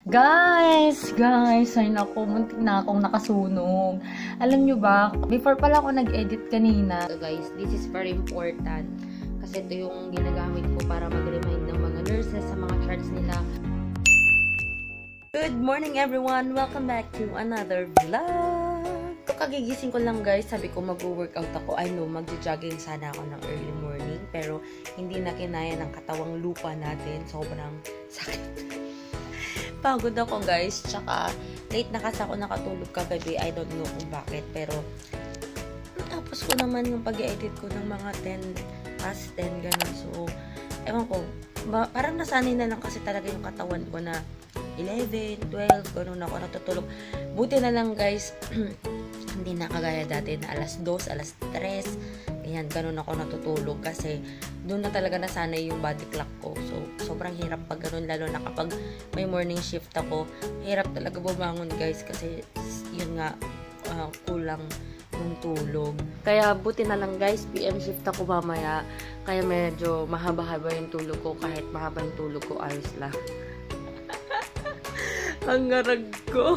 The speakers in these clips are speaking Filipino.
Guys, ay naku, muntik na akong nakasunog. Alam nyo ba, before pala ako nag-edit kanina. So guys, this is very important kasi ito yung ginagamit ko para mag-remind ng mga nurses sa mga charts nila. Good morning everyone! Welcome back to another vlog! So, kagigising ko lang guys, sabi ko mag-workout ako. I know, mag-jogging sana ako ng early morning, pero hindi na kinaya ng katawang lupa natin. Sobrang sakit. Pagod ako guys, tsaka late na kasi ako nakatulog kagabi. I don't know kung bakit, pero tapos ko naman yung pag-edit ko ng mga 10 past 10 ganun. So, ewan ko, parang nasanay na lang kasi talaga yung katawan ko na 11, 12, ganun ako natutulog. Buti na lang guys, hindi na kagaya dati na alas 2, alas 3, ganyan, ganun ako natutulog kasi doon na talaga nasanay yung body clock ko. So, sobrang hirap pag ganun, lalo na kapag may morning shift ako. Hirap talaga bumangon guys kasi yun nga, kulang yung tulog. Kaya buti na lang guys, PM shift ako mamaya. Kaya medyo mahaba-haba yung tulog ko. Kahit mahaba yung tulog ko, ayos lang. Ang ngarag ko.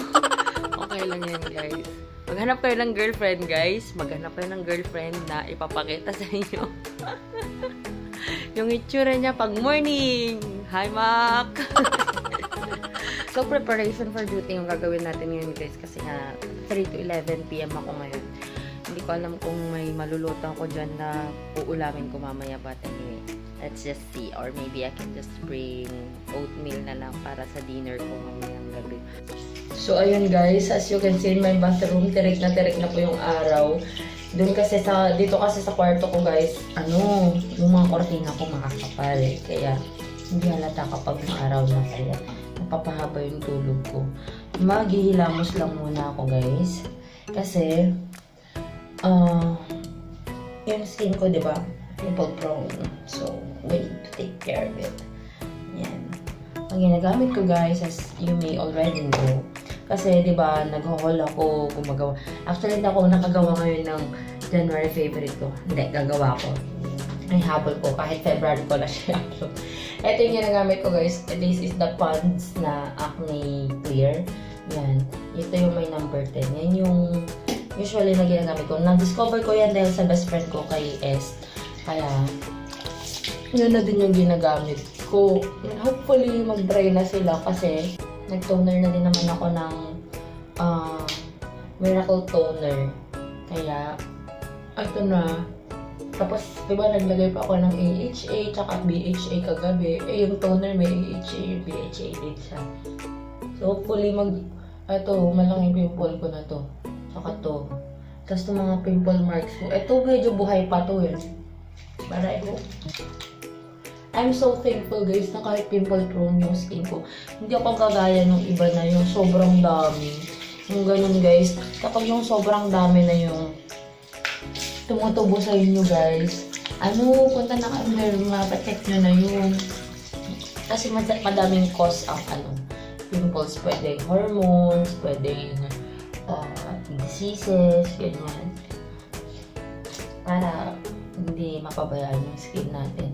Okay lang yan guys. Maghanap kayo ng girlfriend guys. Maghanap kayo ng girlfriend na ipapakita sa inyo. Yung itsura niya pag morning. Hi, Mac! So, preparation for duty yung gagawin natin ngayon guys. Kasi nga, 3 to 11 PM ako ngayon. Hindi ko alam kung may maluluto ako dyan na uulamin ko mamaya. But anyway, let's just see. Or maybe I can just bring oatmeal na lang para sa dinner ko mamayang gabi. So, ayun guys. As you can see in my bathroom, tirik na po yung araw. Doon kasi dito kasi sa kwarto ko guys, yung mga kortina ko makakapal. Kaya, hindi halata kapag araw na, kaya napapahaba yung tulog ko. Maghihilamos lang muna ako guys. Kasi, yung skin ko, di ba? Pimple prone. So, we need to take care of it. Yan. Ang ginagamit ko guys, as you may already know, kasi, di ba, nag-haul ako, gumagawa. Actually, hindi ako nakagawa ngayon ng January favorite ko. Hindi, gagawa ko. Ay, habol ko. Kahit February ko na siya upload. Ito yung ginagamit ko, guys. This is the Pond's na Acne Clear. Yan. Ito yung may number 10. Yan yung usually na ginagamit ko. Na-discover ko yan dahil sa best friend ko kay S. Kaya, yun na din yung ginagamit ko. And hopefully, mag-dry na sila kasi nag-toner na din naman ako ng Miracle Toner. Kaya, ito na. Tapos, diba, naglagay pa ako ng AHA tsaka BHA kagabi. Eh, yung toner may AHA, yung BHA din siya. So, hopefully, malaking pimple ko na to. Tsaka to. Tapos, itong mga pimple marks ko. Ito, medyo buhay pa to eh. Para ito. I'm so thankful guys na kahit pimple prone yung skin ko. Hindi ako kagaya nung iba na yung sobrang dami. Yung ganun guys. Kapag yung sobrang dami na yung tumutubo sa inyo guys, punta na kayo, mapacheck nyo na yun. Kasi madaming cause ang pimples. Pwede hormones, pwede diseases, ganyan. Para hindi mapabayaan yung skin natin.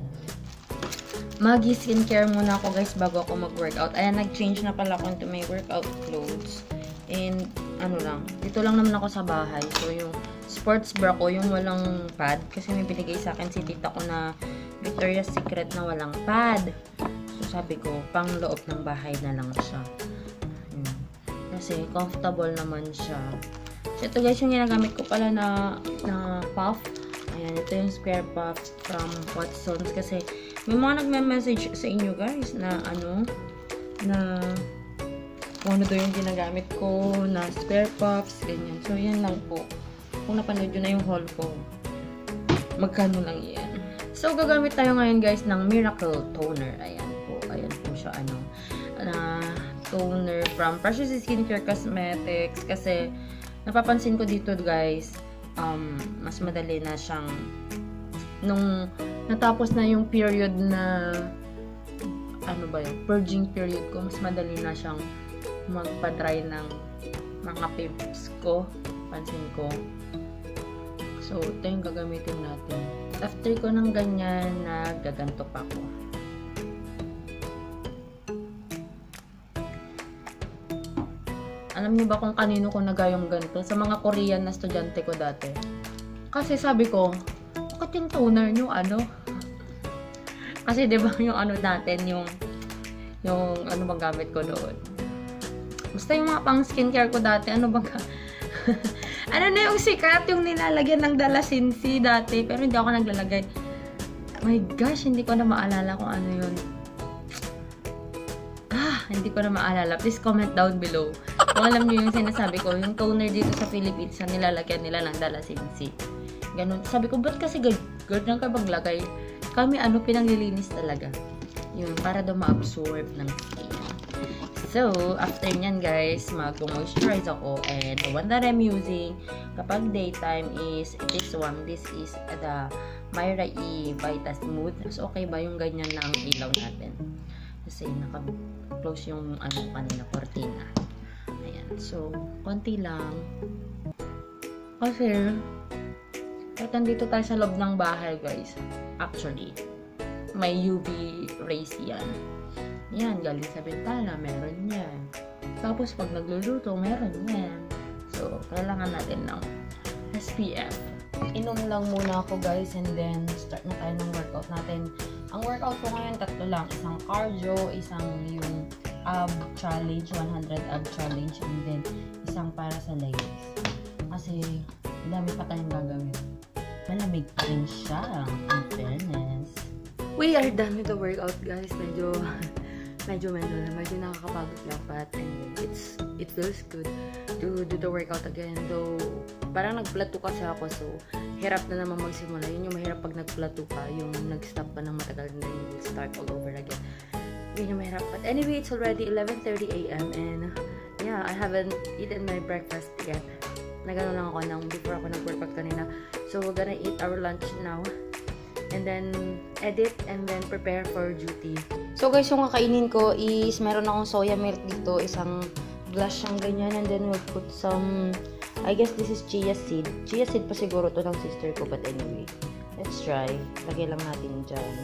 Mag-skincare muna ako guys bago ako mag-workout. Ayan, nag-change na pala ako into my workout clothes. And, dito lang naman ako sa bahay. So, yung sports bra ko, yung walang pad. Kasi may binigay sa akin si tita ko na Victoria's Secret na walang pad. So, sabi ko, pang loob ng bahay na lang siya. Kasi, comfortable naman siya. So, ito guys, yung ginagamit ko pala na puff. Ayan, ito yung square puff from Watsons. Kasi, may mga nagme-message sa inyo guys na kung ano daw yung ginagamit ko na spare puffs, ganyan. So, yan lang po. Kung napanood yun na yung haul ko, magkano lang yan. So, gagamit tayo ngayon guys ng Miracle Toner. Ayan po siya, toner from Precious Skincare Cosmetics. Kasi, napapansin ko dito guys, mas madali na siyang nung natapos na yung period na purging period ko, mas madali na siyang magpa-dry ng mga pimples ko, pansin ko. So, ito yung gagamitin natin. After ko ng ganyan, gaganto pa ako. Alam niyo ba kung kanino ko nagayong ganito? Sa mga Korean na estudyante ko dati. Kasi sabi ko, bakit yung toner niyo ano? Kasi 'di ba yung ano natin, yung ano bang gamit ko doon? Basta yung mga pang skincare ko dati, ano bang ano na yung sikat, yung nilalagyan ng Dalasinsi dati, pero hindi ako naglalagay. My gosh, hindi ko na maalala kung ano yun. Hindi ko na maalala. Please comment down below. Kung alam niyo yung sinasabi ko, yung toner dito sa Philippines, na nilalagyan nila ng Dalasinsi. Ganun. Sabi ko, ba't kasi ganyan ka maglagay? Kami pinanglilinis talaga. Yun, para daw ma-absorb ng skin. So, after nyan guys, mag-moisturize ako. And the one that I'm using kapag daytime is this one. This is the Myra E Vita Smooth. So, okay ba yung ganyan na ang ilaw natin? Kasi naka-close yung kanina, cortina. Ayan. So, konti lang. Kasi, kahit nandito tayo sa loob ng bahay guys, actually, may UV rays yan. Yan, galing sa bintana, meron yan. Tapos, pag nagluluto, meron yan. So, kailangan natin ng SPF. Inom lang muna ako guys, and then start na tayo ng workout natin. Ang workout ko ngayon, 3 lang. Isang cardio, isang yung ab challenge, 100 ab challenge, and then isang para sa legs. Kasi, dami pa tayong gagawin. Malamig pa rin siya, in fairness. We are done with the workout guys. Medyo nakakapagod lang, but anyway, it feels good to do the workout again. Though, parang nag-plateau kasi ako, so hirap na naman magsimula. Yun yung mahirap pag nag-plateau ka, yung nag-stop ka ng matagal, and then you will start all over again. Yun yung mahirap. But anyway, it's already 11:30 AM and yeah, I haven't eaten my breakfast yet. Nagano lang ako before ako nag-workout kanina. So, we're gonna eat our lunch now. And then, edit, and then prepare for duty. So guys, yung kakainin ko is, meron akong soya milk dito. Isang glass siyang ganyan. And then, we'll put some, I guess this is chia seed. Chia seed pa siguro to ng sister ko. But anyway, let's try. Lagay lang natin dyan.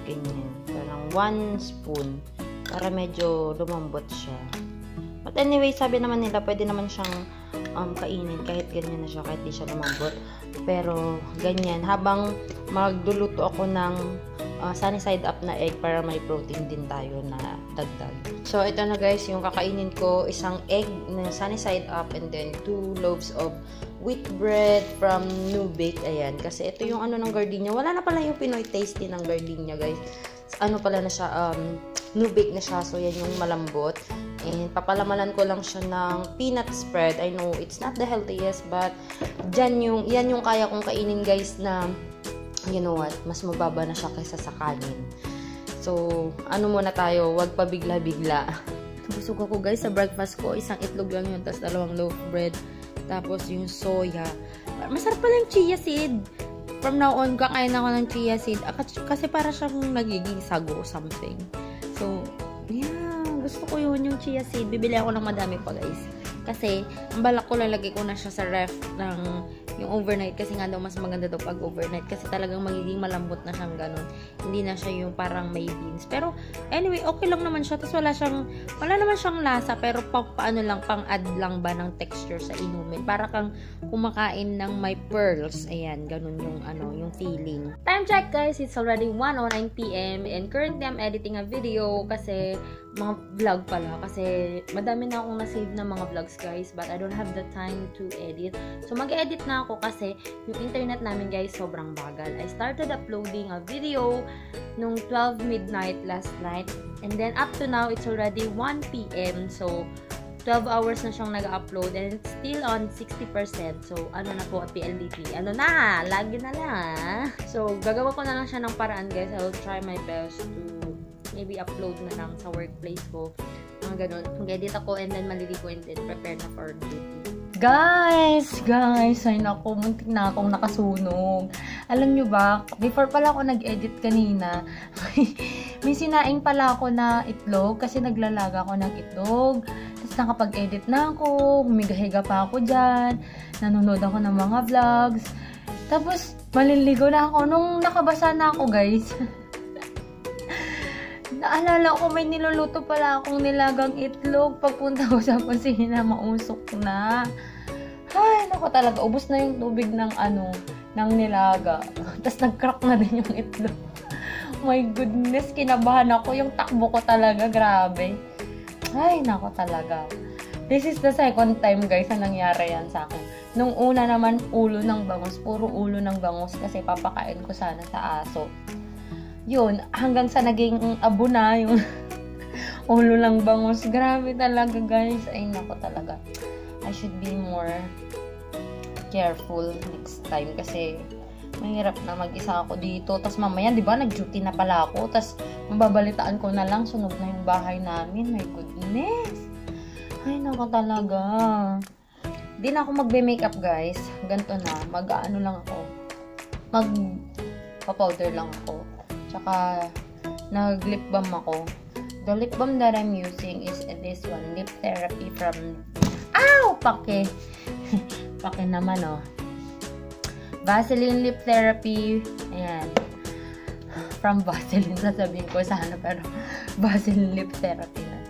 Ganyan. Parang 1 spoon. Para medyo lumambot siya. But anyway, sabi naman nila, pwede naman siyang kainin. Kahit ganyan na siya, kahit di siya lumambot. Pero, ganyan. Habang magluluto ako ng sunny side up na egg para may protein din tayo na dagdag. So, ito na guys, yung kakainin ko, isang egg na sunny side up and then 2 loaves of wheat bread from Nubake. Ayan. Kasi ito yung ng gardenia. Wala na pala yung Pinoy tasty ng gardenia guys. Pala na siya, Nubake na siya. So, yan yung malambot. And papalamanan ko lang siya ng peanut spread. I know it's not the healthiest, but yan yung kaya kong kainin guys na, you know what, mas mababa na siya kaysa sa kanin. So, muna tayo, wag pa bigla-bigla. Busog ako guys sa breakfast ko. Isang itlog lang yun, tapos 2 loaf bread. Tapos yung soya. Masarap pala yung chia seed. From now on, kakain ako ng chia seed. Kasi para siyang nagiging sago or something. So, yeah. Gusto ko yung chia seed. Bibili ako ng madami pa guys. Kasi, ang balak ko lalagay ko na siya sa ref ng yung overnight. Kasi nga daw mas maganda daw pag overnight. Kasi talagang magiging malambot na siyang ganun. Hindi na siya yung parang may beans. Pero, anyway, okay lang naman siya. Tapos wala naman siyang lasa. Pero pang-add lang ba ng texture sa inumin. Para kang kumakain ng may pearls. Ayan, ganun yung feeling. Time check guys. It's already 1:09 PM. And currently, I'm editing a video. Kasi, mga vlog pala. Kasi, madami na akong na-save na mga vlogs guys. But I don't have the time to edit. So, mag-edit na ako kasi yung internet namin guys sobrang bagal. I started uploading a video nung 12 midnight last night. And then, up to now, it's already 1 PM. So, 12 hours na siyang nag-upload and it's still on 60%. So, na po, PLDT. Lagi na lang. So, gagawa ko na lang siya ng paraan guys. I will try my best to maybe upload na lang sa workplace ko. Mga ganun. Mag-edit ako and then maliligo and then prepare na for duty. Guys, ay naku, muntik na akong nakasunog. Alam nyo ba, before pala ako nag-edit kanina, may sinaing pala ako na itlog kasi naglalaga ako ng itlog. Tapos nakapag-edit na ako, humiga-higa pa ako dyan, nanonood ako ng mga vlogs. Tapos, maliligo na ako nung nakabasa na ako guys. Naalala ko may niluluto pala akong nilagang itlog. Pagpunta ko sa kusina, mausok na. Ay, naku talaga. Ubus na yung tubig ng ng nilaga. Tapos nag-crack na din yung itlog. My goodness, kinabahan ako. Yung takbo ko talaga, grabe. Ay, naku talaga. This is the second time, guys, na nangyari yan sa akin. Nung una naman, ulo ng bangus. Puro ulo ng bangus kasi papakain ko sana sa aso. Yun, hanggang sa naging abo na yung ulo ng bangus. Grabe talaga, guys. Ay, naku talaga. I should be more careful next time kasi mahirap na mag-isa ako dito. Tapos mamaya, di ba, nag-duty na pala ako. Tapos mababalitaan ko na lang, sunog na yung bahay namin. My goodness. Ay, naku talaga. Di na ako magbe-makeup, guys. Ganito na. Mag-ano lang ako. Magpa-powder lang ako. Tsaka, nag-lip balm ako. The lip balm that I'm using is this one. Lip Therapy from... Ow! Pake. Pake naman, oh. Vaseline Lip Therapy. Ayan. From Vaseline. Sasabihin ko sana, pero Vaseline Lip Therapy na.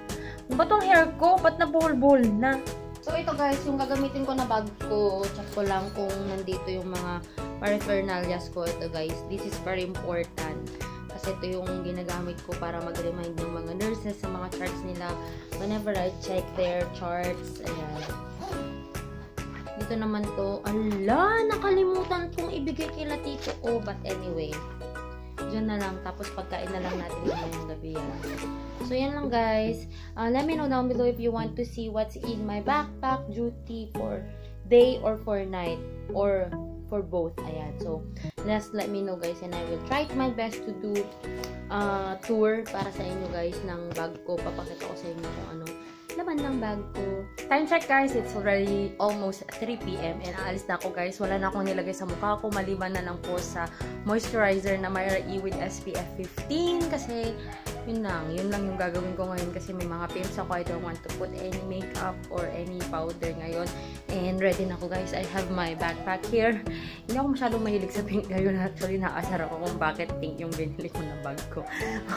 Ba't tong hair ko? Ba't nabuhol-buhol na? So, ito guys, yung gagamitin ko na bag ko. Check ko lang kung nandito yung mga paraphernalias ko. Ito guys, this is very important. Kasi ito yung ginagamit ko para mag-remind ng mga nurses sa mga charts nila whenever I check their charts. Ayan. Dito naman to. Ala, nakalimutan kong ibigay kila tito ko. But anyway, dyan na lang. Tapos pagkain na lang natin ngayong gabi yan. So, yan lang guys. Let me know down below if you want to see what's in my backpack duty for day or for night. Or for both. Ayan. So, just let me know guys and I will try my best to do tour para sa inyo guys ng bag ko. Papakita ko sa inyo kung ano laman ng bag ko. Time check guys, it's already almost 3 PM and aalis na ako guys. Wala na akong nilagay sa mukha ko. Maliban na lang po sa moisturizer na Myra E with SPF 15 kasi yun lang yung gagawin ko ngayon kasi may mga pimps ako. I don't want to put any makeup or any powder ngayon. And ready na ako guys. I have my backpack here. Hindi ako masyadong mahilig sa pink ngayon. Actually, naasar ako kung bakit pink yung binili ko na bag ko.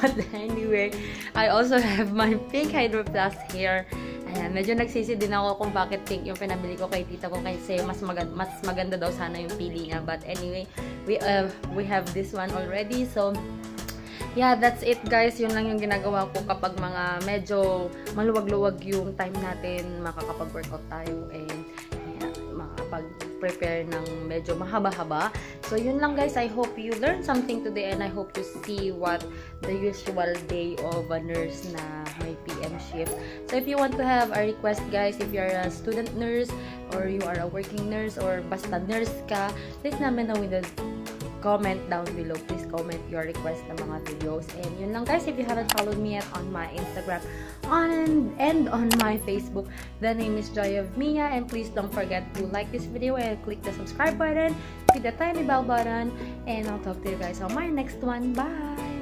But anyway, I also have my pink Hydro Plus here. Ayan, medyo nagsisi din ako kung bakit pink yung pinabili ko kay tita ko kasi mas maganda daw sana yung pili niya. But anyway, we have this one already. So, yeah, that's it guys. Yun lang yung ginagawa ko kapag mga medyo maluwag-luwag yung time natin, makakapag-workout tayo and makakapag-prepare ng medyo mahaba-haba. So, yun lang guys. I hope you learned something today and I hope to see what the usual day of a nurse na may PM shift. So, if you want to have a request guys, if you're a student nurse or you are a working nurse or basta nurse ka, please namin know in the comment down below. Please comment your request ng mga videos. And yun lang guys, if you haven't followed me yet on my Instagram and on my Facebook, the name is Joy of Mia. And please don't forget to like this video and click the subscribe button, hit the tiny bell button, and I'll talk to you guys on my next one. Bye!